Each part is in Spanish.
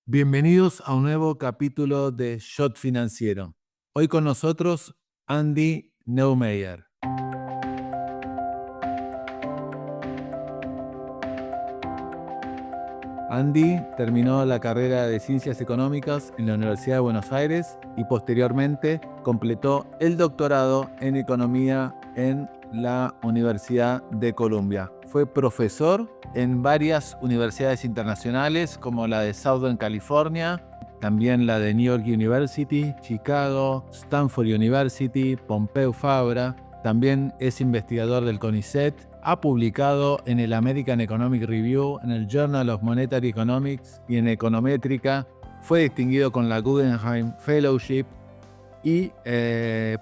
Bienvenidos a un nuevo capítulo de Shot Financiero. Hoy con nosotros Andy Neumeyer. Andy terminó la carrera de Ciencias Económicas en la Universidad de Buenos Aires y posteriormente completó el doctorado en Economía en la Universidad de Columbia. Fue profesor en varias universidades internacionales como la de Southern California, también la de New York University, Chicago, Stanford University, Pompeu Fabra. También es investigador del CONICET. Ha publicado en el American Economic Review, en el Journal of Monetary Economics y en Econométrica. Fue distinguido con la Guggenheim Fellowship y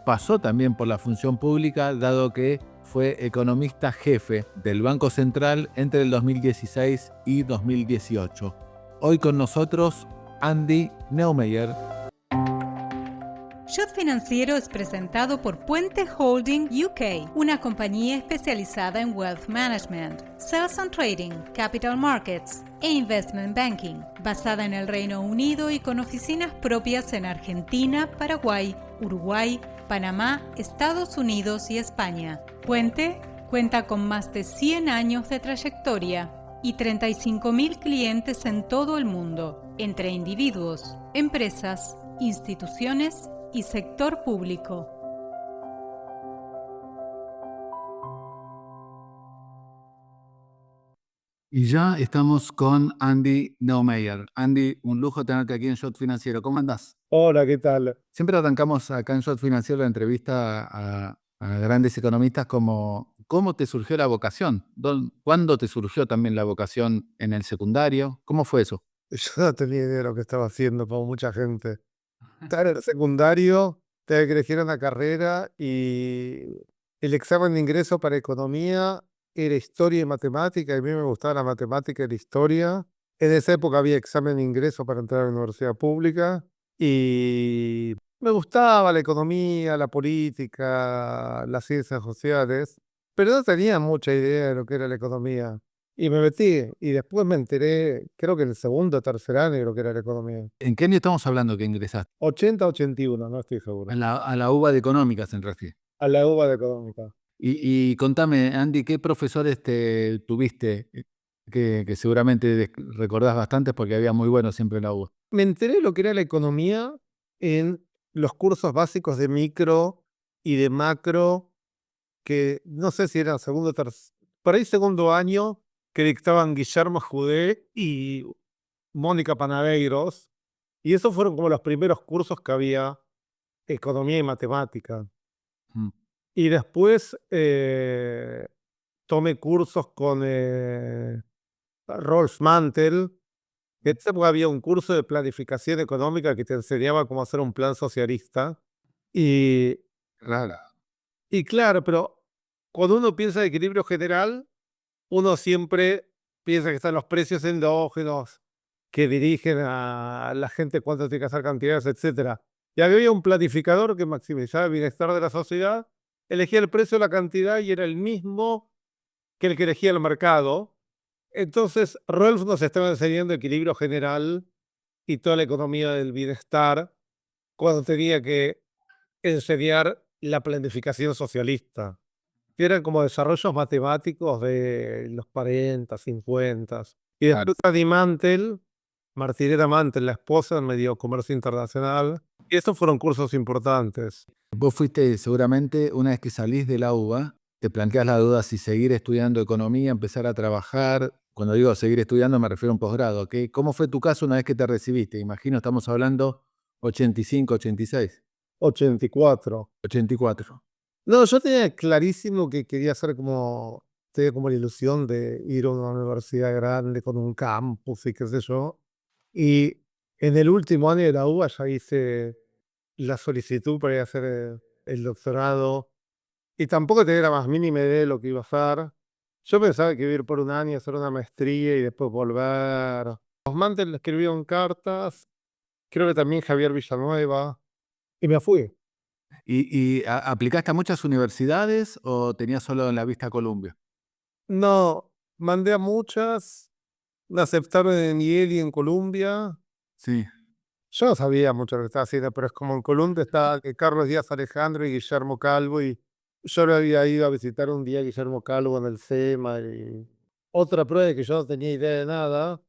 pasó también por la función pública, dado que fue economista jefe del Banco Central entre el 2016 y 2018. Hoy con nosotros Andy Neumeyer. Shot Financiero es presentado por Puente Holding UK, una compañía especializada en Wealth Management, Sales and Trading, Capital Markets e Investment Banking, basada en el Reino Unido y con oficinas propias en Argentina, Paraguay, Uruguay, Panamá, Estados Unidos y España. Puente cuenta con más de 100 años de trayectoria y 35.000 clientes en todo el mundo, entre individuos, empresas, instituciones y sector público. Y ya estamos con Andy Neumeyer. Andy, un lujo tenerte aquí en Shot Financiero. ¿Cómo andás? Hola, ¿qué tal? Siempre arrancamos acá en Shot Financiero la entrevista a grandes economistas como ¿cómo te surgió la vocación? ¿Cuándo te surgió también la vocación en el secundario? ¿Cómo fue eso? Yo no tenía idea de lo que estaba haciendo, como mucha gente. Estaba en el secundario, tenía que elegir una carrera y el examen de ingreso para economía era historia y matemática, y a mí me gustaba la matemática y la historia. En esa época había examen de ingreso para entrar a la universidad pública y me gustaba la economía, la política, las ciencias sociales, pero no tenía mucha idea de lo que era la economía. Y me metí, y después me enteré, creo que en el segundo o tercer año creo que era la economía. ¿En qué año estamos hablando que ingresaste? 80-81, no estoy seguro. A la UBA de Económicas en refiere. A la UBA de económica. Y contame, Andy, ¿qué profesores tuviste que seguramente recordás bastante porque había muy buenos siempre en la UBA? Me enteré de lo que era la economía en los cursos básicos de micro y de macro, que no sé si eran segundo o tercer, por ahí segundo año, que dictaban Guillermo Judé y Mónica Panadeiros, y esos fueron como los primeros cursos que había economía y matemática. Mm. Y después tomé cursos con Rolf Mantel. En esa época había un curso de planificación económica que te enseñaba cómo hacer un plan socialista. Y, Claro. y claro, pero cuando uno piensa en equilibrio general, uno siempre piensa que están los precios endógenos que dirigen a la gente cuánto tiene que hacer cantidades, etcétera. Y había un planificador que maximizaba el bienestar de la sociedad, elegía el precio, la cantidad y era el mismo que el que elegía el mercado. Entonces, Rolf nos estaba enseñando equilibrio general y toda la economía del bienestar cuando tenía que enseñar la planificación socialista, que eran como desarrollos matemáticos de los 40, 50. Y Claro. después Adi Mantel, Martinera Mantel, la esposa, me dio comercio internacional. Y estos fueron cursos importantes. Vos fuiste seguramente, una vez que salís de la UBA, te planteas la duda si seguir estudiando economía, empezar a trabajar. Cuando digo seguir estudiando me refiero a un posgrado. ¿Cómo fue tu caso una vez que te recibiste? Imagino estamos hablando 85, 86, 84. 84. No, yo tenía clarísimo que quería hacer como, tenía como la ilusión de ir a una universidad grande con un campus y qué sé yo. Y en el último año de la UBA ya hice la solicitud para ir a hacer el doctorado y tampoco tenía la más mínima idea de lo que iba a hacer. Yo pensaba que iba a ir por un año a hacer una maestría y después volver. Los Mantel le escribieron cartas, creo que también Javier Villanueva, y me fui. ¿Aplicaste a muchas universidades o tenías solo en la vista Columbia? No, mandé a muchas, me aceptaron en Yale y en Columbia, Sí. Yo no sabía mucho lo que estaba haciendo, pero es como en Columbia está Carlos Díaz Alejandro y Guillermo Calvo, y yo lo había ido a visitar un día a Guillermo Calvo en el SEMA. Y otra prueba de que yo no tenía idea de nada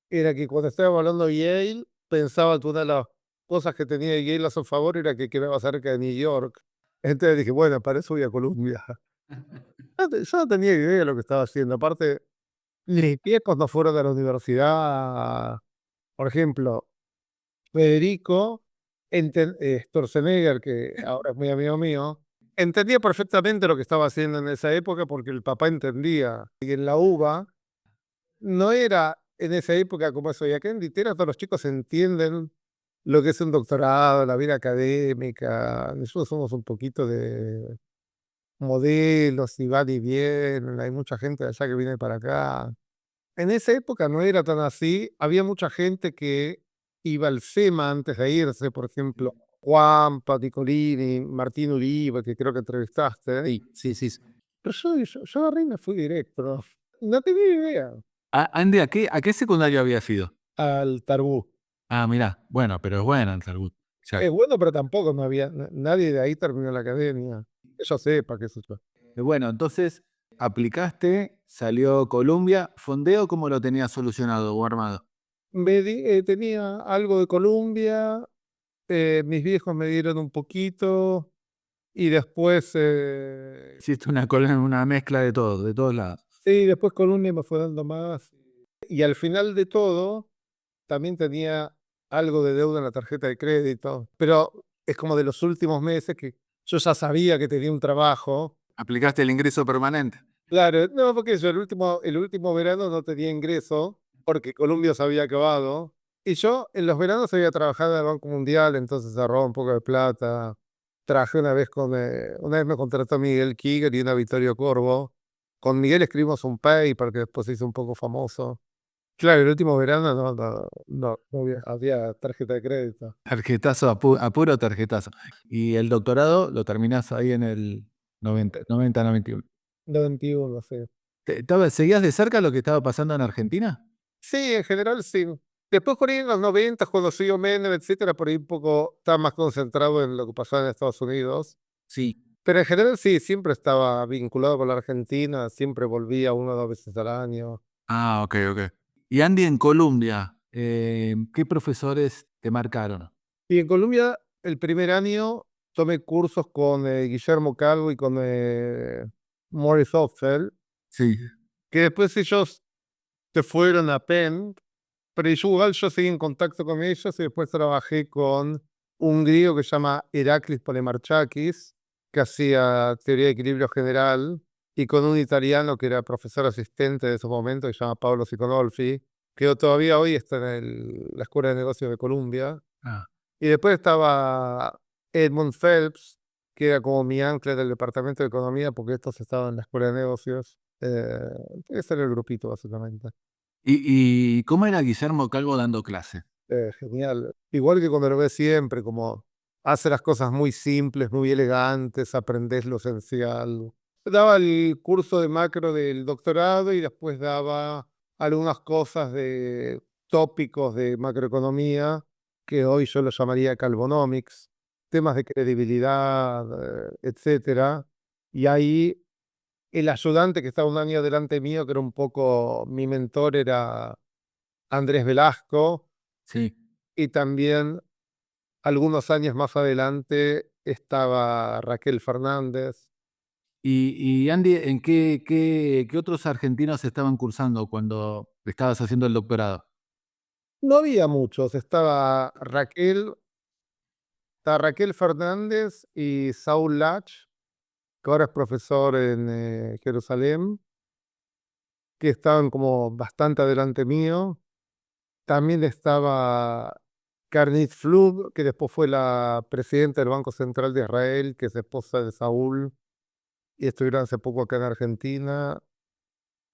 era que cuando estaba hablando de Yale, pensaba que una de las cosas que tenía Yale a su favor era que quedaba cerca de New York. Entonces dije, bueno, para eso voy a Columbia. Yo no tenía idea de lo que estaba haciendo. Aparte, mis viejos no fueron a la universidad. Por ejemplo, Federico Sturzenegger, que ahora es muy amigo mío, entendía perfectamente lo que estaba haciendo en esa época porque el papá entendía. Y en la UBA no era en esa época como es hoy. Acá en Litera todos los chicos entienden lo que es un doctorado, la vida académica. Nosotros somos un poquito de modelos y van y vienen. Hay mucha gente de allá que viene para acá. En esa época no era tan así. Había mucha gente que iba al SEMA antes de irse, por ejemplo, Juan, Nicolini, Martín Uribe, que creo que entrevistaste. Sí, sí, sí. Pero yo agarré y me fui directo. No tenía idea. Andy, ¿a qué secundario habías ido? Al Tarbú. Ah, mirá, bueno, pero es buena en Salud. Es bueno, pero tampoco no había, nadie de ahí terminó la academia. Que yo sepa, qué sé yo. Bueno, entonces aplicaste, salió Columbia. ¿Fondeo cómo lo tenías solucionado o armado? Tenía algo de Columbia, mis viejos me dieron un poquito y después, Hiciste una mezcla de todo, de todos lados. sí, después Columbia me fue dando más. Y al final de todo, también tenía algo de deuda en la tarjeta de crédito, pero es como de los últimos meses que yo ya sabía que tenía un trabajo. ¿Aplicaste el ingreso permanente? Claro, no, porque yo el último verano no tenía ingreso porque Columbia se había acabado. Y yo en los veranos había trabajado en el Banco Mundial, entonces ahorraba un poco de plata. Trabajé una vez me contrató Miguel Kiger y una Vittorio Corvo. Con Miguel escribimos un paper que después se hizo un poco famoso. Claro, el último verano no había tarjeta de crédito. Tarjetazo, a puro tarjetazo. ¿Y el doctorado lo terminás ahí en el 90-91? 91, sí. ¿Seguías de cerca lo que estaba pasando en Argentina? Sí, en general sí. Después por ahí en los 90, cuando siguió Menem, etcétera, por ahí un poco estaba más concentrado en lo que pasaba en Estados Unidos. Sí. Pero en general sí, siempre estaba vinculado con la Argentina, siempre volvía 1 o 2 veces al año. Ah, ok, ok. Y Andy, en Colombia, ¿qué profesores te marcaron? Y en Colombia, el primer año, tomé cursos con Guillermo Calvo y con Morris Opfeld, Sí. que después ellos se fueron a Penn, pero yo seguí en contacto con ellos y después trabajé con un griego que se llama Heraclis Polemarchakis, que hacía teoría de equilibrio general, y con un italiano que era profesor asistente de esos momentos, que se llama Paolo Siconolfi, que todavía hoy está en la Escuela de Negocios de Columbia. Ah. Y después estaba Edmund Phelps, que era como mi ancla del departamento de economía, porque estos estaban en la Escuela de Negocios. Ese era el grupito, básicamente. ¿Y cómo era Guillermo Calvo dando clase? Genial. Igual que cuando lo ves siempre, como hace las cosas muy simples, muy elegantes, aprendes lo esencial. Daba el curso de macro del doctorado y después daba algunas cosas de tópicos de macroeconomía, que hoy yo lo llamaría Calvonomics, temas de credibilidad, etcétera. Y ahí el ayudante que estaba un año delante mío, que era un poco mi mentor, era Andrés Velasco, Sí. y también algunos años más adelante estaba Raquel Fernández. Y Andy, ¿en qué otros argentinos estaban cursando cuando estabas haciendo el doctorado? No había muchos, estaba Raquel Fernández y Saul Lach, que ahora es profesor en Jerusalén, que estaban como bastante adelante mío. También estaba Karnit Flug, que después fue la presidenta del Banco Central de Israel, que es esposa de Saúl, y estuvieron hace poco acá en Argentina.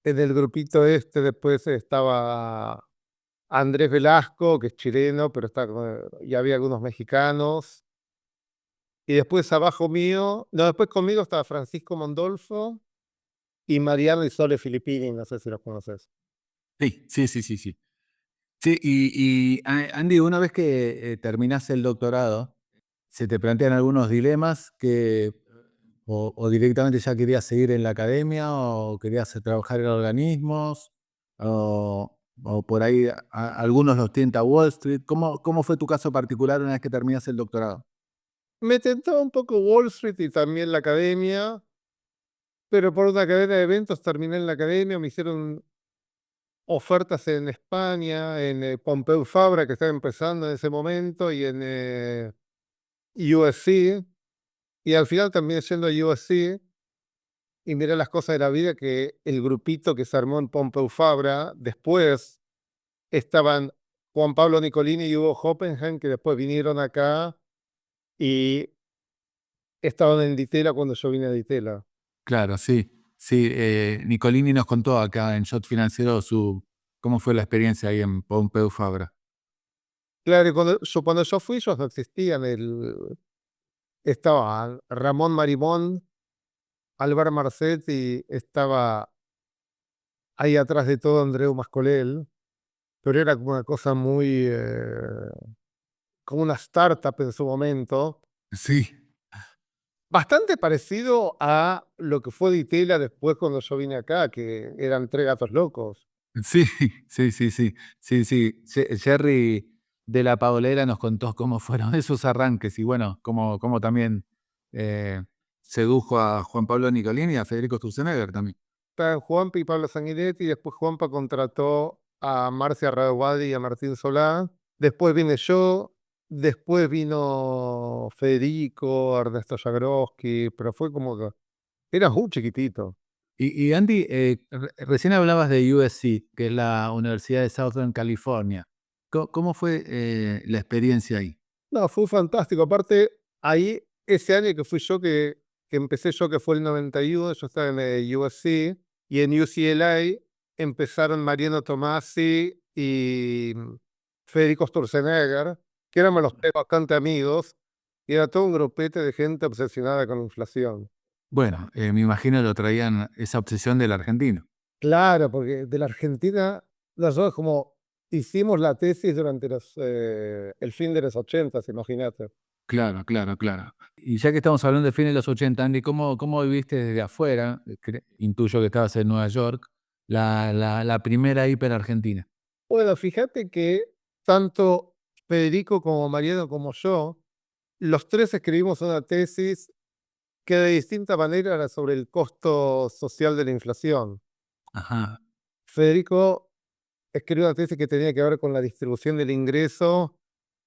En el grupito este después estaba Andrés Velasco, que es chileno, pero y había algunos mexicanos. Y después abajo mío, no, después conmigo estaba Francisco Mondolfo y Mariano y Sole Filippini, no sé si los conoces. Sí, sí, sí, sí, sí. Sí, Andy, una vez que terminás el doctorado, ¿se te plantean algunos dilemas o directamente ya querías seguir en la academia o querías trabajar en organismos o por ahí algunos los tienta Wall Street? ¿Cómo fue tu caso particular una vez que terminas el doctorado? Me tentaba un poco Wall Street y también la academia, pero por una cadena de eventos terminé en la academia, me hicieron ofertas en España, en Pompeu Fabra, que estaba empezando en ese momento, y en USC, y al final terminé yendo a USC, y miré las cosas de la vida que el grupito que se armó en Pompeu Fabra, después estaban Juan Pablo Nicolini y Hugo Hoppenheim, que después vinieron acá y estaban en Ditela cuando yo vine a Ditela. Claro, sí. Sí, Nicolini nos contó acá en Shot Financiero cómo fue la experiencia ahí en Pompeu Fabra. Claro, y cuando yo fui, ellos no existían. Estaba Ramón Marimón, Albert Marcetti, estaba ahí atrás de todo Andreu Mascolel, pero era como una cosa muy, como una startup en su momento. Sí, Bastante parecido a lo que fue Ditela después cuando yo vine acá, que eran tres gatos locos. sí, sí, sí, sí, sí, sí. Jerry de la Paolera nos contó cómo fueron esos arranques y bueno, cómo también eh, sedujo a Juan Pablo Nicolini y a Federico Sturzenegger también. Estaban Juanpa y Pablo Sanguinetti, y después Juanpa contrató a Marcia Radguadi y a Martín Solá. Después vine yo, después vino Federico, Ernesto Jagroski, pero fue como que era muy chiquitito. Y Andy, recién hablabas de USC, que es la Universidad de Southern California. ¿Cómo fue la experiencia ahí? No, fue fantástico. Aparte, ahí, ese año que fui yo, que empecé yo, que fue el 91, yo estaba en USC, y en UCLA empezaron Mariano Tomasi y Federico Sturzenegger, que éramos los tres bastante amigos, y era todo un grupete de gente obsesionada con la inflación. Bueno, me imagino lo traían esa obsesión del argentino. Claro, porque de la Argentina, nosotros como hicimos la tesis durante el fin de los 80, imagínate. Claro, claro, claro. Y ya que estamos hablando de fines de los 80, Andy, ¿cómo viviste desde afuera? Intuyo que estabas en Nueva York, la primera hiper argentina. Bueno, fíjate que tanto Federico como Mariano como yo, los tres escribimos una tesis que de distinta manera era sobre el costo social de la inflación. Ajá, Federico escribió una tesis que tenía que ver con la distribución del ingreso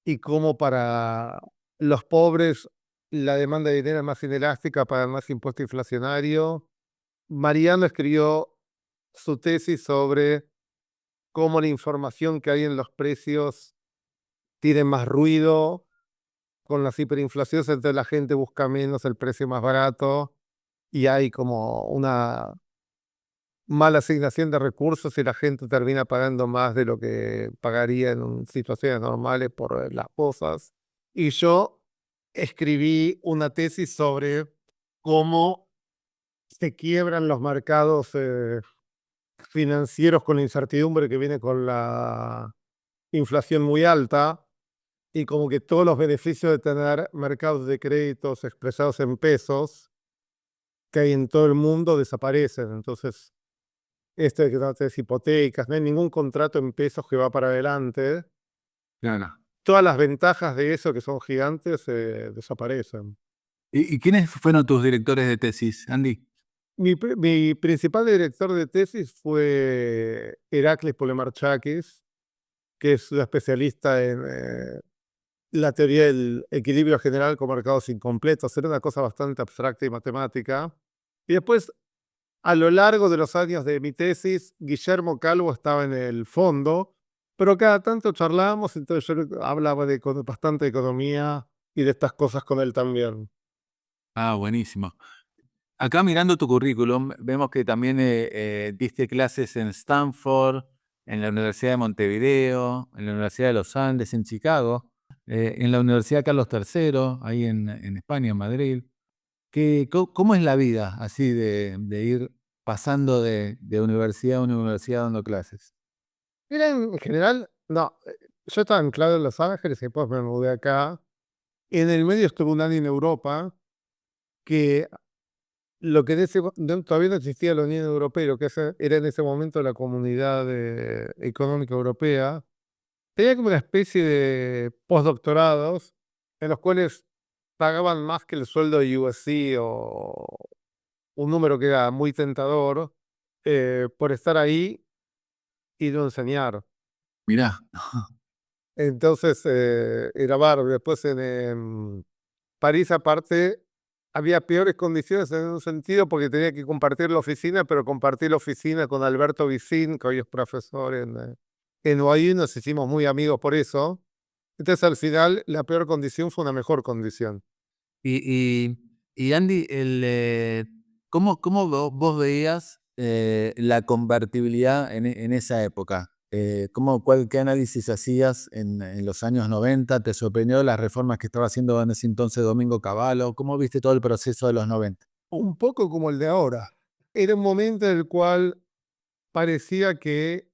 y cómo para los pobres la demanda de dinero es más inelástica para más impuesto inflacionario. Mariano escribió su tesis sobre cómo la información que hay en los precios tiene más ruido con las hiperinflaciones, entonces la gente busca menos el precio más barato y hay como una mala asignación de recursos y la gente termina pagando más de lo que pagaría en situaciones normales por las cosas. Y yo escribí una tesis sobre cómo se quiebran los mercados financieros con la incertidumbre que viene con la inflación muy alta y como que todos los beneficios de tener mercados de créditos expresados en pesos que hay en todo el mundo desaparecen. Entonces, de que no tenés hipotecas, no hay ningún contrato en pesos que va para adelante. claro. Todas las ventajas de eso, que son gigantes, desaparecen. ¿Y quiénes fueron tus directores de tesis, Andy? Mi principal director de tesis fue Heracles Polemarchakis, que es un especialista en la teoría del equilibrio general con mercados incompletos. Era una cosa bastante abstracta y matemática. Y después, a lo largo de los años de mi tesis, Guillermo Calvo estaba en el fondo, pero cada tanto charlábamos, entonces yo hablaba bastante de economía y de estas cosas con él también. Ah, buenísimo. Acá mirando tu currículum, vemos que también diste clases en Stanford, en la Universidad de Montevideo, en la Universidad de los Andes, en Chicago, en la Universidad Carlos III, ahí en España, en Madrid. ¿Cómo es la vida así de ir pasando de universidad a universidad dando clases? Era en general No, yo estaba anclado en Los Ángeles y después me mudé acá. En el medio estuve un año en Europa, que lo que todavía no existía la Unión Europea, lo que era en ese momento la Comunidad Económica Europea, tenía como una especie de postdoctorados en los cuales pagaban más que el sueldo de USC o un número que era muy tentador por estar ahí y no enseñar. Mirá, Entonces era bárbaro. Después en París, aparte, había peores condiciones en un sentido porque tenía que compartir la oficina, pero compartir la oficina con Alberto Vicín, que hoy es profesor en NYU, nos hicimos muy amigos por eso. Entonces, al final, la peor condición fue una mejor condición. Y, y, y Andy, ¿cómo vos veías la convertibilidad en esa época? ¿Qué análisis hacías en los años 90? ¿Te sorprendió las reformas que estaba haciendo en ese entonces Domingo Cavallo? ¿Cómo viste todo el proceso de los 90? Un poco como el de ahora. Era un momento en el cual parecía que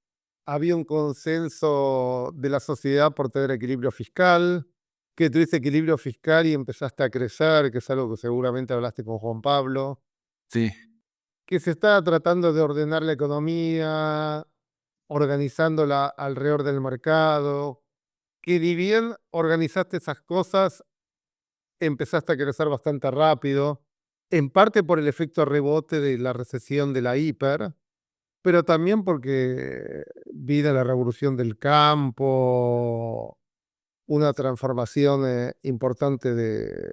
había un consenso de la sociedad por tener equilibrio fiscal, que tuviste equilibrio fiscal y empezaste a crecer, que es algo que seguramente hablaste con Juan Pablo, Sí, que se estaba tratando de ordenar la economía, organizándola alrededor del mercado, que ni bien organizaste esas cosas, empezaste a crecer bastante rápido, en parte por el efecto rebote de la recesión de la hiper, pero también porque vino la revolución del campo, una transformación importante de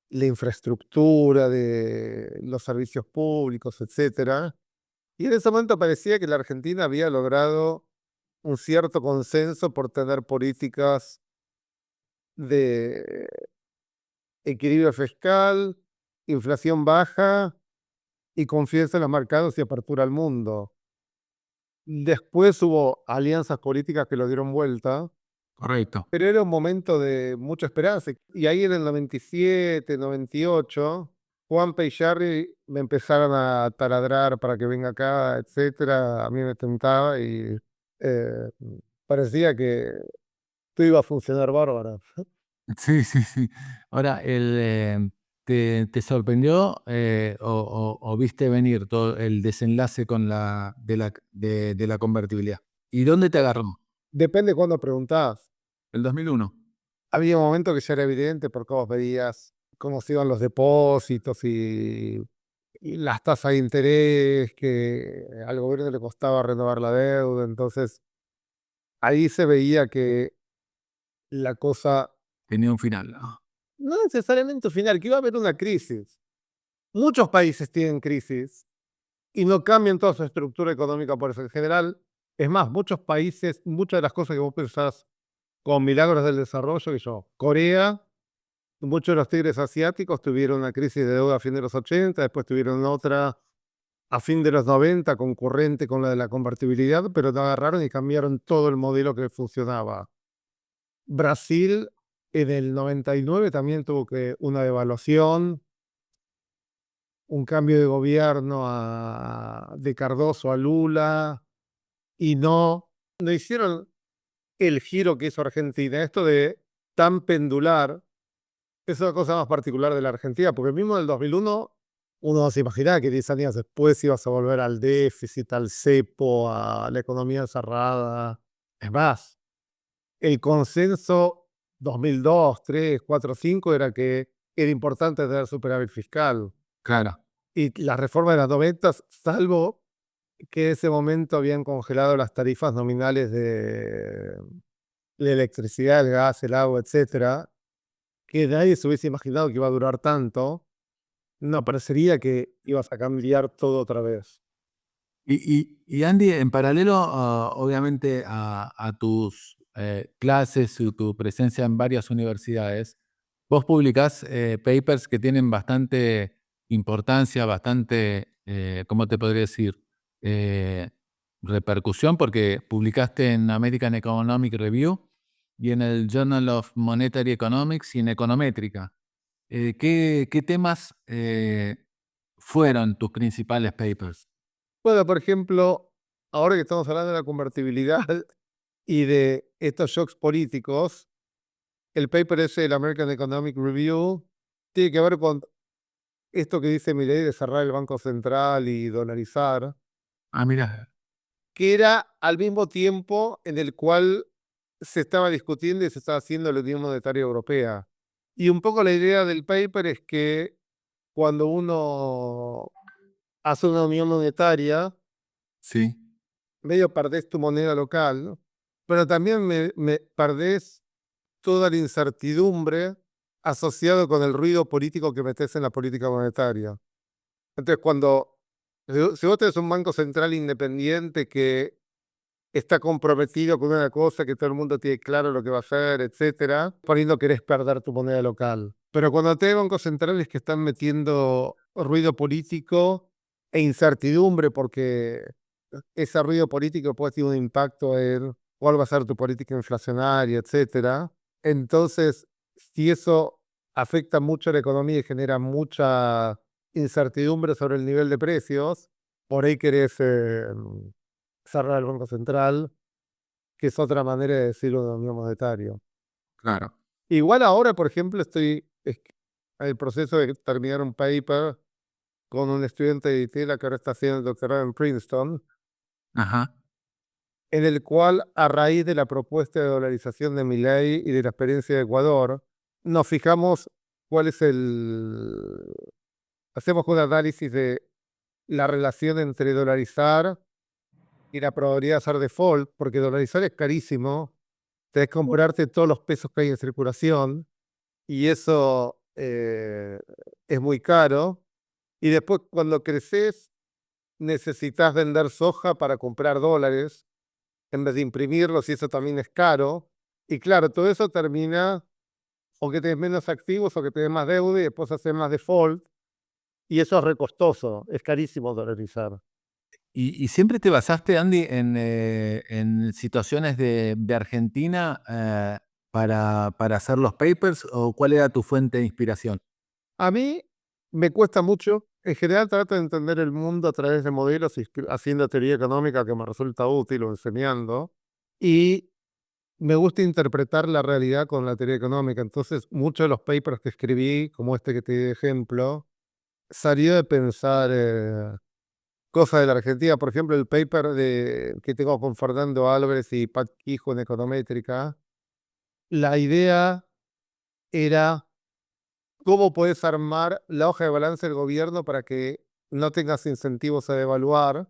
la infraestructura, de los servicios públicos, etcétera. Y en ese momento parecía que la Argentina había logrado un cierto consenso por tener políticas de equilibrio fiscal, inflación baja y confianza en los mercados y apertura al mundo. Después hubo alianzas políticas que lo dieron vuelta, correcto. pero era un momento de mucha esperanza. Y ahí en el 97, 98, Juanpa y Jarry me empezaron a taladrar para que venga acá, etcétera. A mí me tentaba y eh, parecía que todo iba a funcionar bárbaro. Sí, sí, sí. Ahora, ¿te sorprendió o viste venir todo el desenlace de la convertibilidad? ¿Y dónde te agarró? Depende cuándo preguntás. El 2001. Había momentos que ya era evidente porque vos veías cómo se iban los depósitos y las tasas de interés, que al gobierno le costaba renovar la deuda. Entonces, ahí se veía que la cosa, Tenía un final, ¿no? no necesariamente final, que iba a haber una crisis. Muchos países tienen crisis y no cambian toda su estructura económica por eso. En general, es más, muchos países, muchas de las cosas que vos pensás con milagros del desarrollo, que yo, Corea, muchos de los tigres asiáticos tuvieron una crisis de deuda a fin de los 80, después tuvieron otra a fin de los 90, concurrente con la de la convertibilidad, pero no agarraron y cambiaron todo el modelo que funcionaba. Brasil en el 99 también tuvo que una devaluación, un cambio de gobierno de Cardoso a Lula, y no hicieron el giro que hizo Argentina. Esto de tan pendular es una cosa más particular de la Argentina, porque mismo en el 2001 uno se imaginaba que 10 años después ibas a volver al déficit, al cepo, a la economía cerrada. Es más, el consenso 2002, 3, 4, 5 era que era importante tener superávit fiscal. Claro, Y las reformas de las 90, salvo que en ese momento habían congelado las tarifas nominales de la electricidad, el gas, el agua, etcétera, que nadie se hubiese imaginado que iba a durar tanto. No, parecería que ibas a cambiar todo otra vez. y Andy, en paralelo, obviamente, a tus clases y tu presencia en varias universidades, vos publicás papers que tienen bastante importancia, bastante, ¿cómo te podría decir? Eh, Repercusión, porque publicaste en American Economic Review y en el Journal of Monetary Economics y en Econométrica. ¿Qué temas fueron tus principales papers? Bueno, por ejemplo, ahora que estamos hablando de la convertibilidad, y de estos shocks políticos. El paper ese, el American Economic Review, tiene que ver con esto que dice Milei de cerrar el Banco Central y dolarizar, Ah, mira. que era al mismo tiempo en el cual se estaba discutiendo y se estaba haciendo la Unión Monetaria Europea. Y un poco la idea del paper es que cuando uno hace una unión monetaria, Sí, medio perdés tu moneda local, ¿no? Pero también perdés toda la incertidumbre asociado con el ruido político que metes en la política monetaria. Entonces, si vos tenés un banco central independiente que está comprometido con una cosa, que todo el mundo tiene claro lo que va a hacer, etcétera, por ahí no querés perder tu moneda local. Pero cuando tenés bancos centrales que están metiendo ruido político e incertidumbre, porque ese ruido político puede tener un impacto en cuál va a ser tu política inflacionaria, etcétera. Entonces, si eso afecta mucho a la economía y genera mucha incertidumbre sobre el nivel de precios, por ahí querés cerrar el Banco Central, que es otra manera de decirlo de unión monetario. claro. Igual ahora, por ejemplo, estoy en el proceso de terminar un paper con un estudiante de ITELA que ahora está haciendo el doctorado en Princeton, Ajá. en el cual, a raíz de la propuesta de dolarización de Milei y de la experiencia de Ecuador, nos fijamos cuál es hacemos un análisis de la relación entre dolarizar y la probabilidad de hacer default, porque dolarizar es carísimo, tenés que comprarte todos los pesos que hay en circulación y eso es muy caro. Y después cuando creces necesitas vender soja para comprar dólares en vez de imprimirlos y eso también es caro. Y claro, todo eso termina o que tenés menos activos o que tenés más deuda y después haces más default y eso es recostoso, es carísimo dolarizar. ¿Y siempre te basaste, Andy, en situaciones de Argentina para hacer los papers o cuál era tu fuente de inspiración? A mí me cuesta mucho. En general trato de entender el mundo a través de modelos y haciendo teoría económica que me resulta útil o enseñando. Y me gusta interpretar la realidad con la teoría económica. Entonces, muchos de los papers que escribí, como este que te di de ejemplo, salió de pensar cosas de la Argentina. Por ejemplo, el paper que tengo con Fernando Álvarez y Pat Quijo en Econométrica. La idea era cómo puedes armar la hoja de balance del gobierno para que no tengas incentivos a devaluar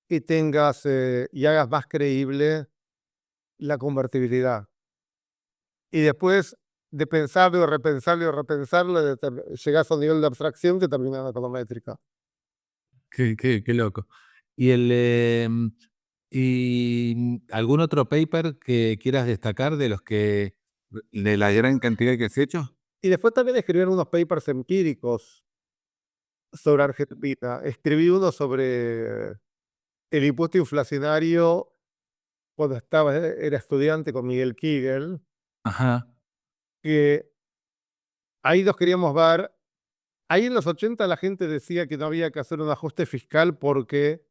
y y hagas más creíble la convertibilidad. Y después de pensarlo, de repensarlo y repensarlo, llegás a un nivel de abstracción que termina en econométrica. Qué loco. ¿Y algún otro paper que quieras destacar de la gran cantidad que has hecho? Y después también escribí unos papers empíricos sobre Argentina. Escribí uno sobre el impuesto inflacionario cuando era estudiante con Miguel Kigel, Ajá. que ahí nos queríamos ver. Ahí en los 80 la gente decía que no había que hacer un ajuste fiscal porque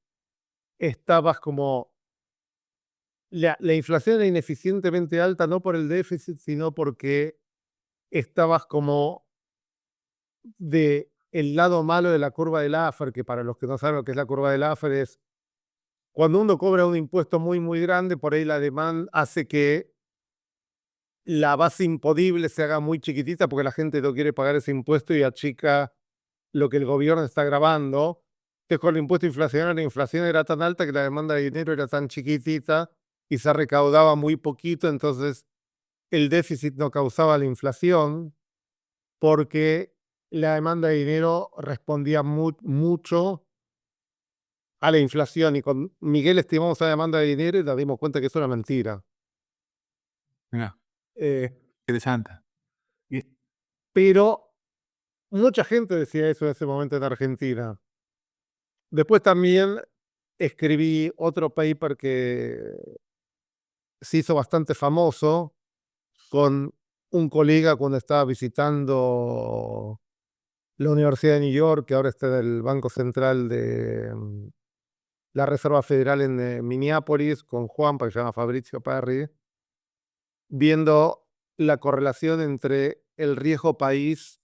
estabas como la inflación era ineficientemente alta, no por el déficit, sino porque estabas como de el lado malo de la curva del Laffer, que para los que no saben lo que es la curva del Laffer es cuando uno cobra un impuesto muy, muy grande, por ahí la demanda hace que la base imponible se haga muy chiquitita porque la gente no quiere pagar ese impuesto y achica lo que el gobierno está grabando. Entonces, con el impuesto inflacionario, la inflación era tan alta que la demanda de dinero era tan chiquitita y se recaudaba muy poquito, entonces el déficit no causaba la inflación porque la demanda de dinero respondía mucho a la inflación. Y con Miguel estimamos la demanda de dinero y nos dimos cuenta que eso era mentira. Mira, Eh, interesante. Y- pero mucha gente decía eso en ese momento en Argentina. Después también escribí otro paper que se hizo bastante famoso con un colega cuando estaba visitando la Universidad de New York, que ahora está en el Banco Central de la Reserva Federal en Minneapolis con Juan, que se llama Fabrizio Perry, viendo la correlación entre el riesgo país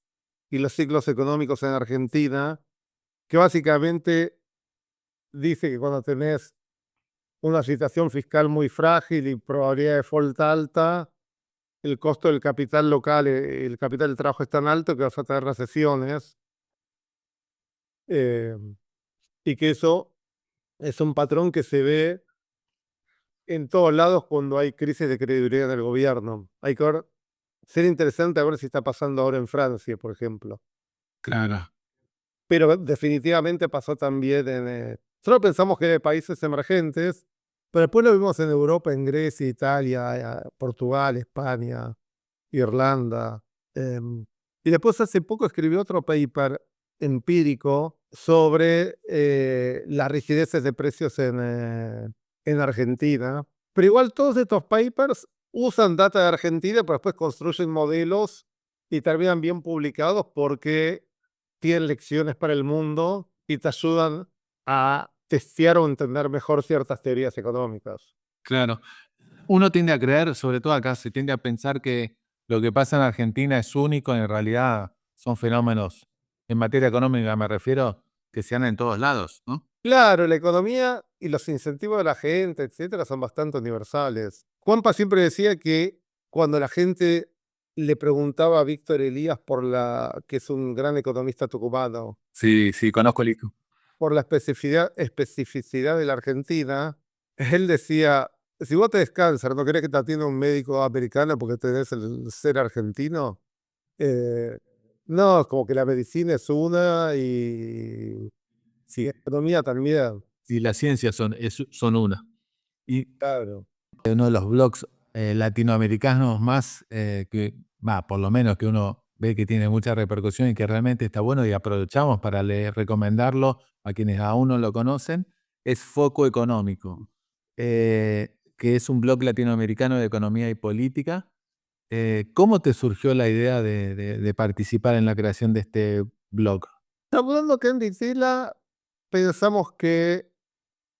y los ciclos económicos en Argentina, que básicamente dice que cuando tenés una situación fiscal muy frágil y probabilidad de default alta, el costo del capital local, el capital del trabajo es tan alto que vas a tener recesiones, eh, y que eso es un patrón que se ve en todos lados cuando hay crisis de credibilidad en el gobierno. Hay que ver, ser interesante a ver si está pasando ahora en Francia, por ejemplo. Claro. Pero definitivamente pasó también en... solo pensamos que de países emergentes, pero después lo vimos en Europa, en Grecia, Italia, Portugal, España, Irlanda. Y después hace poco escribió otro paper empírico sobre las rigideces de precios en Argentina. Pero igual todos estos papers usan data de Argentina, pero después construyen modelos y terminan bien publicados porque tienen lecciones para el mundo y te ayudan a testear o entender mejor ciertas teorías económicas. Claro. Uno tiende a creer, sobre todo acá, se tiende a pensar que lo que pasa en Argentina es único, en realidad son fenómenos, en materia económica me refiero, que se dan en todos lados, ¿no? Claro, la economía y los incentivos de la gente, etcétera, son bastante universales. Juanpa siempre decía que cuando la gente le preguntaba a Víctor Elías que es un gran economista tucumano, Sí, sí, conozco el ICU. por la especificidad de la Argentina, él decía, si vos tenés cáncer, ¿no querés que te atienda un médico americano porque tenés el ser argentino? Eh, no, como que la medicina es una y si la economía también. Y las ciencias son una. Y Claro. uno de los blogs latinoamericanos más, por lo menos que uno ve que tiene mucha repercusión y que realmente está bueno y aprovechamos para recomendarlo a quienes aún no lo conocen, es Foco Económico, que es un blog latinoamericano de economía y política. ¿Cómo te surgió la idea de participar en la creación de este blog? Hablando que en Ditela, pensamos que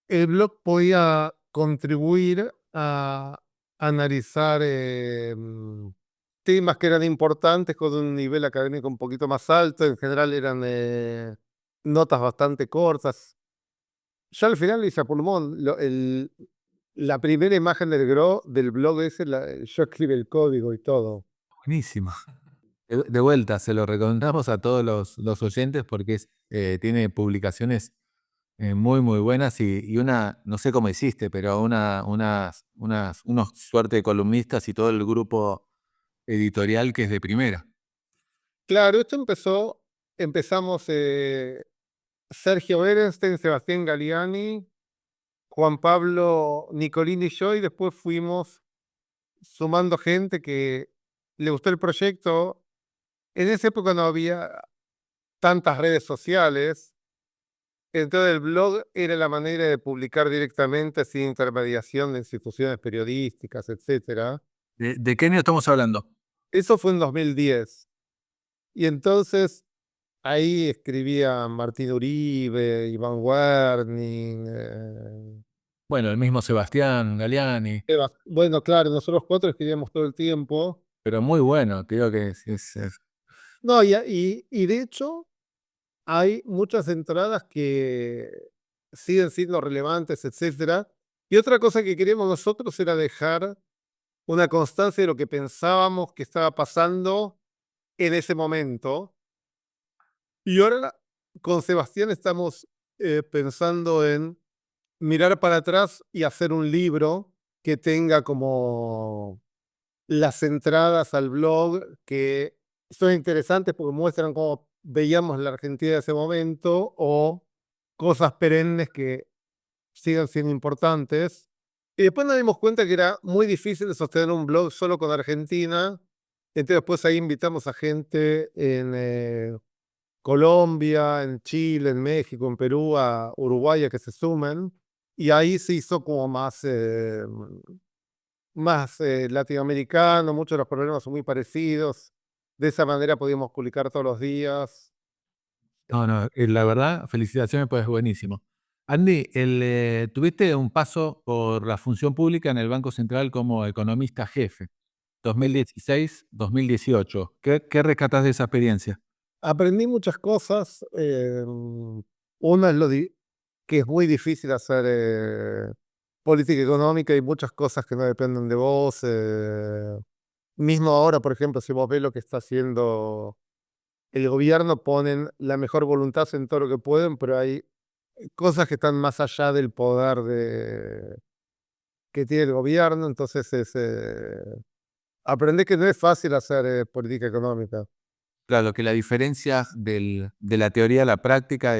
el blog podía contribuir a analizar temas que eran importantes con un nivel académico un poquito más alto. En general eran notas bastante cortas. Ya al final hice a pulmón. La primera imagen del blog ese, yo escribí el código y todo. Buenísimo. De vuelta, se lo recomendamos a todos los oyentes porque tiene publicaciones muy, muy buenas y una, no sé cómo hiciste, pero unos suerte de columnistas y todo el grupo editorial que es de primera. Claro, empezamos Sergio Berenstein, Sebastián Galiani, Juan Pablo Nicolini y yo, y después fuimos sumando gente que le gustó el proyecto. En esa época no había tantas redes sociales, entonces el blog era la manera de publicar directamente sin intermediación de instituciones periodísticas, etcétera. ¿De qué año estamos hablando? Eso fue en 2010. Y entonces ahí escribía Martín Uribe, Iván Werning. Bueno, el mismo Sebastián Galiani, Bueno, claro, nosotros cuatro escribíamos todo el tiempo. pero muy bueno, creo que No, y de hecho hay muchas entradas que siguen siendo relevantes, etcétera. Y otra cosa que queríamos nosotros era dejar una constancia de lo que pensábamos que estaba pasando en ese momento. Y ahora con Sebastián estamos pensando en mirar para atrás y hacer un libro que tenga como las entradas al blog que son interesantes porque muestran cómo veíamos la Argentina de ese momento o cosas perennes que sigan siendo importantes. Y después nos dimos cuenta que era muy difícil de sostener un blog solo con Argentina. Entonces después ahí invitamos a gente en Colombia, en Chile, en México, en Perú, a Uruguay a que se sumen. Y ahí se hizo como más latinoamericano, muchos de los problemas son muy parecidos. De esa manera podíamos publicar todos los días. no, no, la verdad, felicitaciones, pues es buenísimo. Andy, tuviste un paso por la función pública en el Banco Central como economista jefe, 2016-2018. ¿Qué rescatás de esa experiencia? Aprendí muchas cosas. Una es que es muy difícil hacer política económica y muchas cosas que no dependen de vos. Mismo ahora, por ejemplo, si vos ves lo que está haciendo el gobierno, ponen la mejor voluntad en todo lo que pueden, pero hay cosas que están más allá del poder que tiene el gobierno. Entonces, aprendí que no es fácil hacer política económica. Claro, que la diferencia de la teoría a la práctica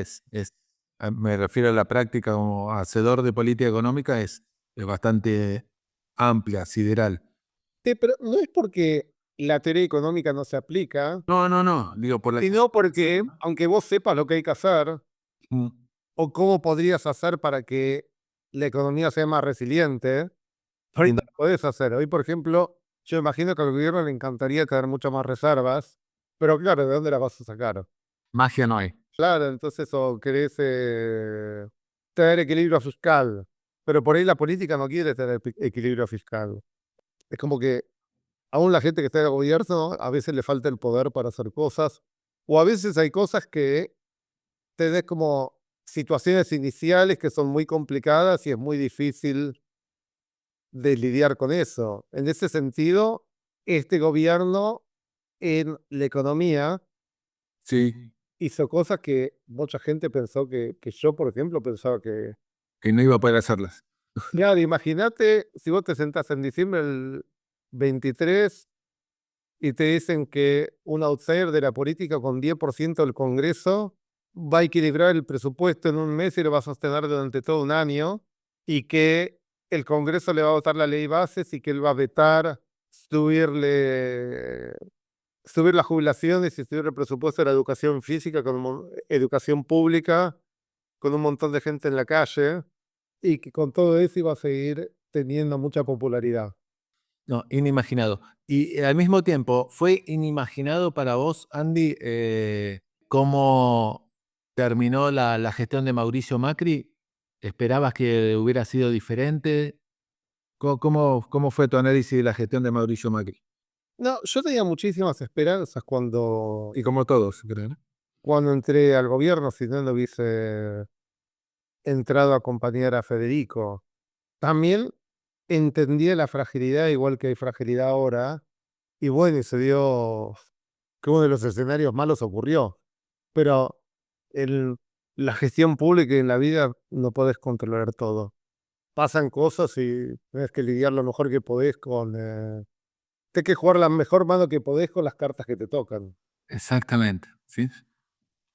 me refiero a la práctica como hacedor de política económica, es bastante amplia, sideral. Sí, pero no es porque la teoría económica no se aplica, No, no, no, digo por la... sino porque aunque vos sepas lo que hay que hacer Mm, o cómo podrías hacer para que la economía sea más resiliente, mm, ahorita lo podés hacer. Hoy, por ejemplo, yo imagino que al gobierno le encantaría tener muchas más reservas, pero claro, ¿de dónde las vas a sacar? magia no hay. Claro, entonces o querés tener equilibrio fiscal, pero por ahí la política no quiere tener equilibrio fiscal. Es como que aún la gente que está en el gobierno a veces le falta el poder para hacer cosas, o a veces hay cosas que tenés como situaciones iniciales que son muy complicadas y es muy difícil de lidiar con eso. En ese sentido, este gobierno en la economía Sí, hizo cosas que mucha gente pensó que yo, por ejemplo, pensaba que... que no iba a poder hacerlas. Claro, imagínate si vos te sentás en diciembre del 23 y te dicen que un outsider de la política con 10% del Congreso va a equilibrar el presupuesto en un mes y lo va a sostener durante todo un año, y que el Congreso le va a votar la ley bases y que él va a vetar subirle, subir las jubilaciones y subir el presupuesto de la educación física con educación pública, con un montón de gente en la calle, y que con todo eso iba a seguir teniendo mucha popularidad. No, inimaginado. Y al mismo tiempo, ¿fue inimaginado para vos, Andy, cómo terminó la gestión de Mauricio Macri? ¿Esperabas que hubiera sido diferente? ¿Cómo fue tu análisis de la gestión de Mauricio Macri? No, yo tenía muchísimas esperanzas cuando, Y como todos, creo, ¿no? cuando entré al gobierno, si no, no hubiese entrado a acompañar a Federico. También entendía la fragilidad, igual que hay fragilidad ahora, y bueno, y se dio que uno de los escenarios malos ocurrió, pero en la gestión pública y en la vida no podés controlar todo. Pasan cosas y tienes que lidiar lo mejor que podés con... tienes que jugar la mejor mano que podés con las cartas que te tocan. Exactamente, ¿sí?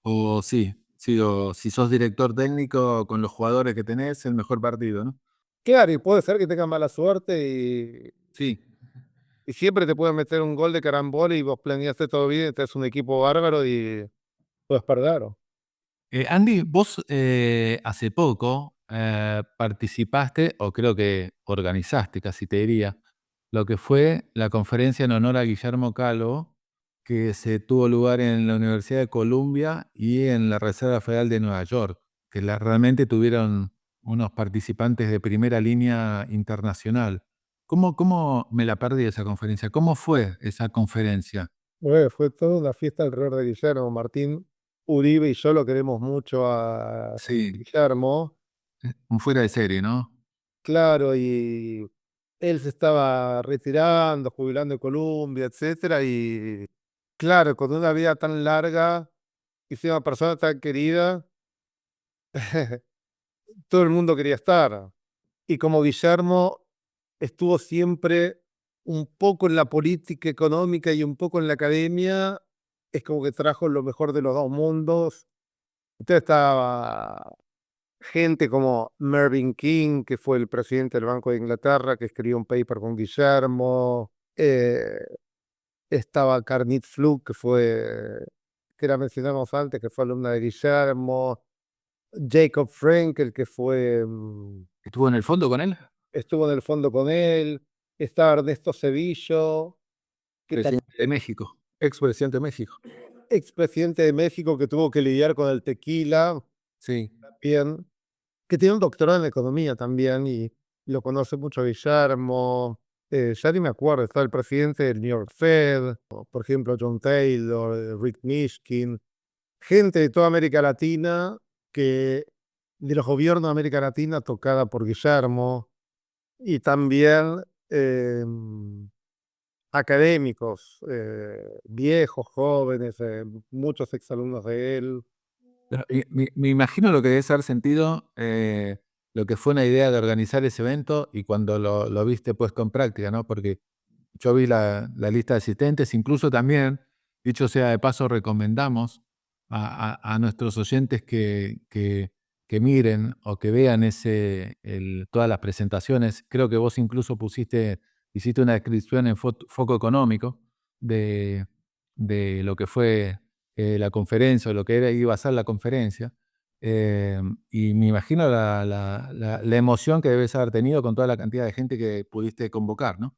O sí, sí, o si sos director técnico con los jugadores que tenés, el mejor partido, ¿no? Claro, y puede ser que tengas mala suerte Sí. y siempre te pueden meter un gol de carambola y vos planeaste todo bien, tenés un equipo bárbaro y puedes perder. Andy, vos hace poco participaste, o creo que organizaste, casi te diría, lo que fue la conferencia en honor a Guillermo Calvo, que se tuvo lugar en la Universidad de Columbia y en la Reserva Federal de Nueva York, que realmente tuvieron unos participantes de primera línea internacional. ¿Cómo me la perdí esa conferencia? ¿Cómo fue esa conferencia? Bueno, fue toda una fiesta alrededor de Guillermo. Martín Uribe y yo lo queremos mucho a Sí, Guillermo, un fuera de serie, ¿no? claro, y él se estaba retirando, jubilando en Colombia, etcétera, y claro, con una vida tan larga y siendo una persona tan querida, todo el mundo quería estar. Y como Guillermo estuvo siempre un poco en la política económica y un poco en la academia, es como que trajo lo mejor de los dos mundos. Entonces estaba gente como Mervyn King, que fue el presidente del Banco de Inglaterra, que escribió un paper con Guillermo. Estaba Carnit Fluke, que la mencionamos antes, que fue alumna de Guillermo. Jacob Frenkel, que fue ¿Estuvo en el fondo con él? estuvo en el fondo con él. Estaba Ernesto Sevillo, que también Presidente de México, expresidente de México. expresidente de México, que tuvo que lidiar con el tequila Sí. también. que tiene un doctorado en economía también y lo conoce mucho Guillermo. Ya ni me acuerdo, está el presidente del New York Fed, o, por ejemplo, John Taylor, Rick Mishkin, gente de toda América Latina, que de los gobiernos de América Latina tocada por Guillermo, y también académicos, viejos, jóvenes, muchos exalumnos de él. Me imagino lo que debe ser sentido, lo que fue una idea de organizar ese evento y cuando lo viste puesto en práctica, ¿no? Porque yo vi la lista de asistentes, incluso también, dicho sea de paso, recomendamos a nuestros oyentes que miren o que vean todas las presentaciones. Creo que vos incluso hiciste una descripción en Foco Económico de lo que fue la conferencia o lo que iba a ser la conferencia. Y me imagino la emoción que debes haber tenido con toda la cantidad de gente que pudiste convocar, ¿no?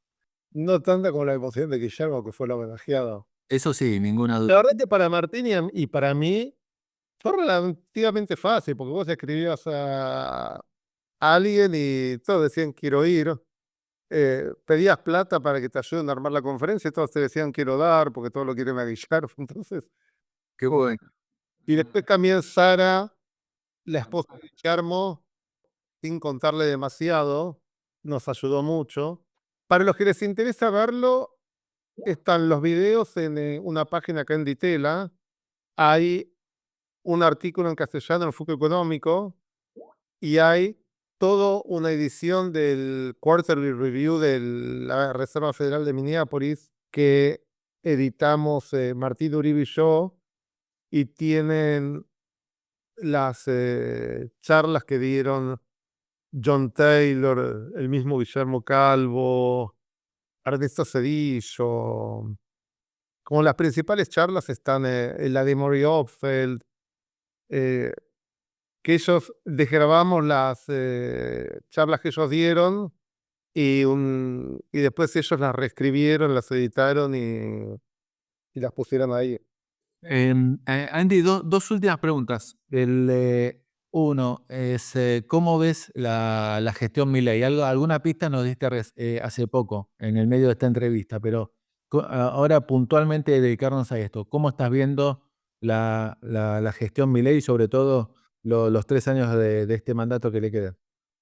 No tanta como la emoción de Guillermo, que fue el homenajeado. Eso sí, ninguna La duda. verdad que para Martín y para mí fue relativamente fácil, porque vos escribías a alguien y todos decían quiero ir. Pedías plata para que te ayuden a armar la conferencia y todos te decían quiero dar, porque todos lo quieren a Guillermo. Entonces, Qué bueno. y después también Sara, la esposa de Guillermo, sin contarle demasiado, nos ayudó mucho. Para los que les interesa verlo, están los videos en una página acá en Ditela. Hay un artículo en castellano en Foco Económico y hay toda una edición del Quarterly Review de la Reserva Federal de Minneapolis que editamos Martín Uribe y yo, y tienen las charlas que dieron John Taylor, el mismo Guillermo Calvo, Ernesto Cedillo. Como las principales charlas están en la de Maury Opfeld, que ellos desgrabamos las charlas que ellos dieron y después ellos las reescribieron, las editaron y las pusieron ahí. Andy, dos últimas preguntas. Uno es, ¿cómo ves la gestión Milei? Alguna pista nos diste hace poco, en el medio de esta entrevista, pero ahora puntualmente dedicarnos a esto. ¿Cómo estás viendo la gestión Milei y sobre todo los 3 años de este mandato que le quedan?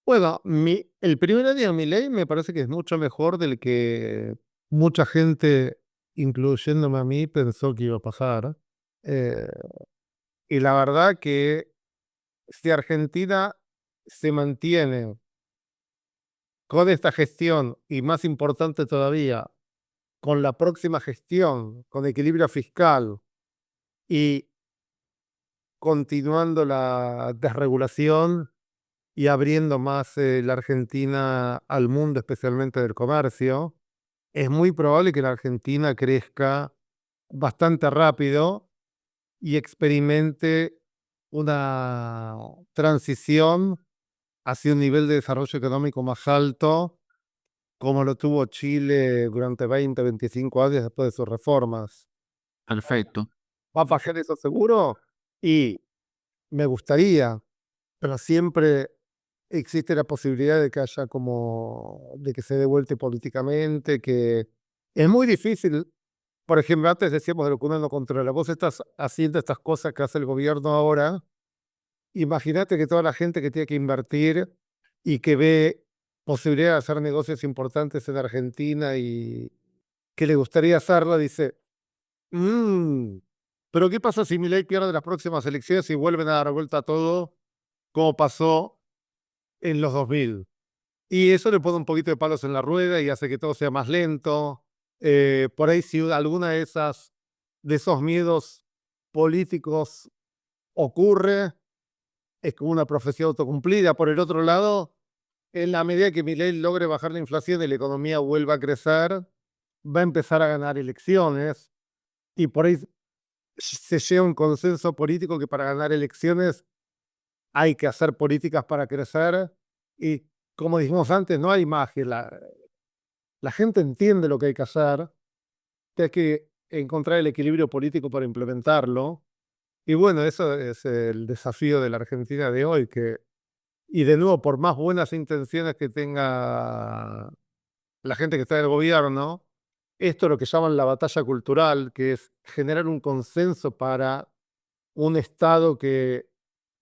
Bueno, el primer año de Milei me parece que es mucho mejor del que mucha gente, incluyéndome a mí, pensó que iba a pasar. Eh, y la verdad que si Argentina se mantiene con esta gestión y más importante todavía, con la próxima gestión, con equilibrio fiscal y continuando la desregulación y abriendo más la Argentina al mundo, especialmente del comercio, es muy probable que la Argentina crezca bastante rápido y experimente una transición hacia un nivel de desarrollo económico más alto, como lo tuvo Chile durante 20, 25 años después de sus reformas. Perfecto. ¿Va a pasar eso seguro? Y me gustaría, pero siempre existe la posibilidad de que haya como, de que se dé vuelta políticamente, que es muy difícil. Por ejemplo, antes decíamos de lo que uno no controla. Vos estás haciendo estas cosas que hace el gobierno ahora. Imagínate que toda la gente que tiene que invertir y que ve posibilidad de hacer negocios importantes en Argentina y que le gustaría hacerlo, dice, "Mm, pero ¿qué pasa si Milei pierde las próximas elecciones y vuelven a dar vuelta a todo como pasó en los 2000?" Y eso le pone un poquito de palos en la rueda y hace que todo sea más lento. Por ahí si alguna de esos miedos políticos ocurre, es como una profecía autocumplida. Por el otro lado, en la medida que Milei logre bajar la inflación y la economía vuelva a crecer, va a empezar a ganar elecciones y por ahí se llega a un consenso político que para ganar elecciones hay que hacer políticas para crecer y, como dijimos antes, no hay magia. La gente entiende lo que hay que hacer, hay que encontrar el equilibrio político para implementarlo. Y bueno, eso es el desafío de la Argentina de hoy, que Y de nuevo, por más buenas intenciones que tenga la gente que está en el gobierno, esto es lo que llaman la batalla cultural, que es generar un consenso para un Estado que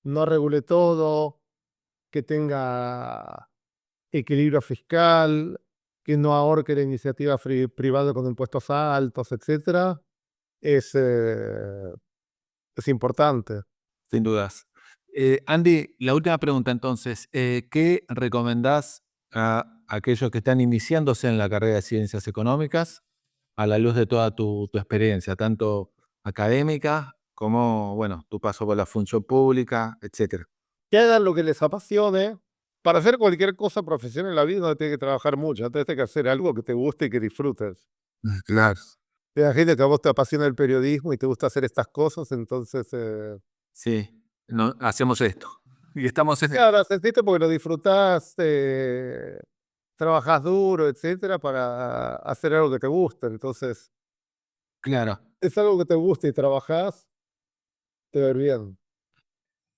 no regule todo, que tenga equilibrio fiscal, que no ahorque la iniciativa privada con impuestos altos, etcétera, es, eh, es importante. Sin dudas. Andy, la última pregunta entonces. ¿Qué recomendás a aquellos que están iniciándose en la carrera de Ciencias Económicas a la luz de toda tu experiencia, tanto académica como, bueno, tu paso por la función pública, etcétera? Que hagan lo que les apasione. Para hacer cualquier cosa profesional en la vida no tienes que trabajar mucho, tienes que hacer algo que te guste y que disfrutes. Claro. Te imagino que a vos te apasiona el periodismo y te gusta hacer estas cosas, entonces, Sí, no, hacemos esto. Y estamos en... claro, sentiste porque lo disfrutás, trabajás duro, etcétera, para hacer algo que te guste. Entonces, Claro. es algo que te gusta y trabajás, te va a ir bien.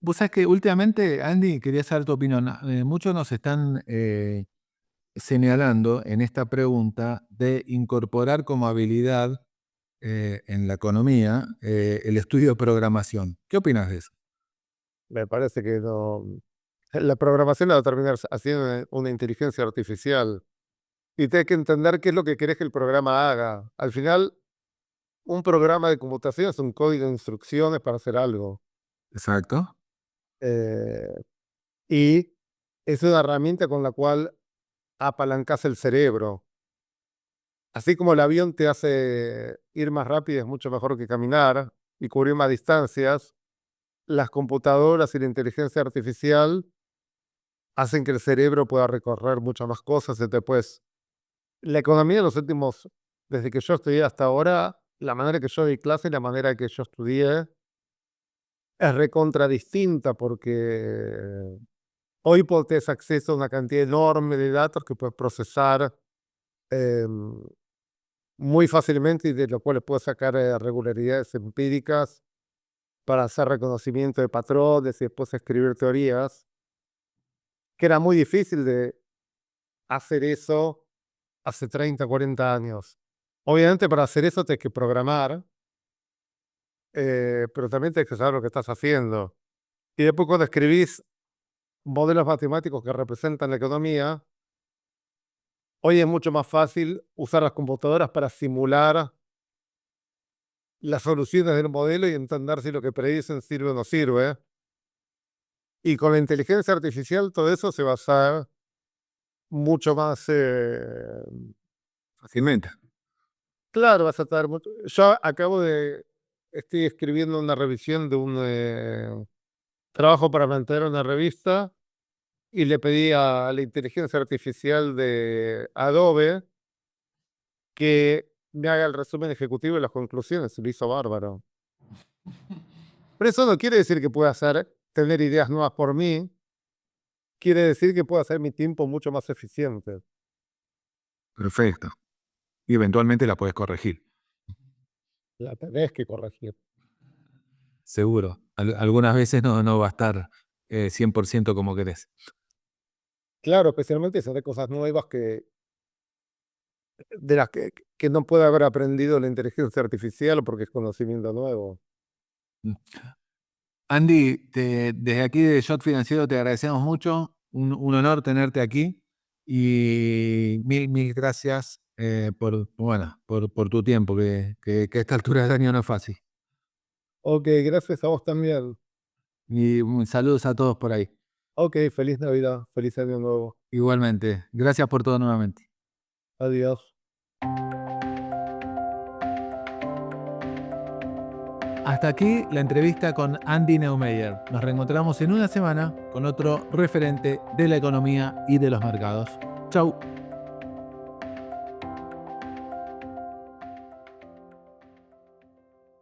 Vos sabés que últimamente, Andy, quería saber tu opinión. Muchos nos están señalando en esta pregunta de incorporar como habilidad en la economía el estudio de programación. ¿Qué opinas de eso? Me parece que no. La programación la va a terminar haciendo una inteligencia artificial. Y tienes que entender qué es lo que querés que el programa haga. Al final, un programa de computación es un código de instrucciones para hacer algo. Exacto. eh, y es una herramienta con la cual apalancás el cerebro. Así como el avión te hace ir más rápido, es mucho mejor que caminar y cubrir más distancias, las computadoras y la inteligencia artificial hacen que el cerebro pueda recorrer muchas más cosas. Después, la economía de los últimos, desde que yo estudié hasta ahora, la manera que yo di clase y la manera que yo estudié es recontra distinta porque hoy tenés acceso a una cantidad enorme de datos que puedes procesar em, muy fácilmente y de los cuales puedes sacar regularidades empíricas para hacer reconocimiento de patrones y después escribir teorías, que era muy difícil de hacer eso hace 30, 40 años. Obviamente para hacer eso tienes que programar, pero también tienes que saber lo que estás haciendo. Y después cuando escribís modelos matemáticos que representan la economía, hoy es mucho más fácil usar las computadoras para simular las soluciones del modelo y entender si lo que predicen sirve o no sirve. Y con la inteligencia artificial todo eso se va a hacer mucho más Fácilmente. claro, vas a estar mucho. Yo estoy escribiendo una revisión de un trabajo para mantener una revista y le pedí a la inteligencia artificial de Adobe que me haga el resumen ejecutivo y las conclusiones. Y lo hizo bárbaro. Pero eso no quiere decir que pueda tener ideas nuevas por mí. Quiere decir que puedo hacer mi tiempo mucho más eficiente. Perfecto. Y eventualmente la puedes corregir. La tenés que corregir. Seguro. Algunas veces no va a estar 100% como querés. Claro, especialmente si hace cosas nuevas de las que no puede haber aprendido la inteligencia artificial porque es conocimiento nuevo. Mm. Andy, desde aquí de Shot Financiero te agradecemos mucho. Un honor tenerte aquí. Y mil gracias por tu tiempo, que a esta altura del año no es fácil. Ok, gracias a vos también. Y saludos a todos por ahí. Ok, feliz Navidad, feliz año nuevo. Igualmente. Gracias por todo nuevamente. Adiós. Hasta aquí la entrevista con Andy Neumeyer. Nos reencontramos en una semana con otro referente de la economía y de los mercados. Chau.